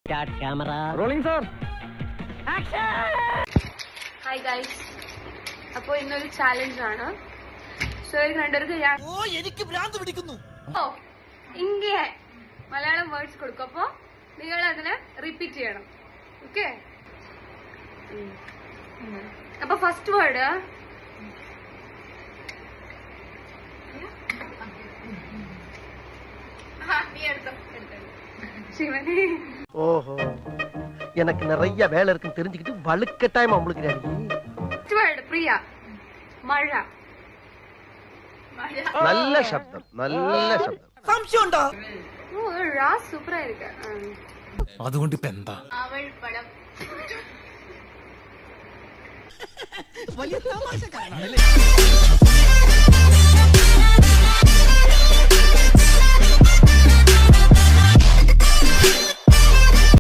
Start camera. Rolling, sir. Action! Hi guys. അപ്പോൾ ഇന്നൊരു challenge ആണ്. സോ രണ്ടുപേർക്ക് ഞാൻ എനിക്ക് ഭ്രാന്ത് പിടിക്കുന്നു. ഇങ്ങനെ മലയാളം വേർഡ്സ് കൊടുക്കും. അപ്പോ നിങ്ങൾ അതിനെ റിപ്പീറ്റ് ചെയ്യണം. ഓക്കെ? അപ്പൊ ഫസ്റ്റ് വേർഡ് ശിവനെ. ஓஹோ, எனக்கு நிறைய வேலை இருக்குன்னு தெரிஞ்சுக்கிட்டு வலுக்கட்டாயமா உங்களுக்கு വേർഡ് പ്രിയ. മഴ. நல்ல சப்தம், நல்ல சப்தம். സംശയമുണ്ടോ? ഓ റാ സൂപ്പർ ആയിരിക്കും. അതുകൊണ്ട് ഇപ്പൊ എന്താ അവൾ പടം. വലിയ തമാശ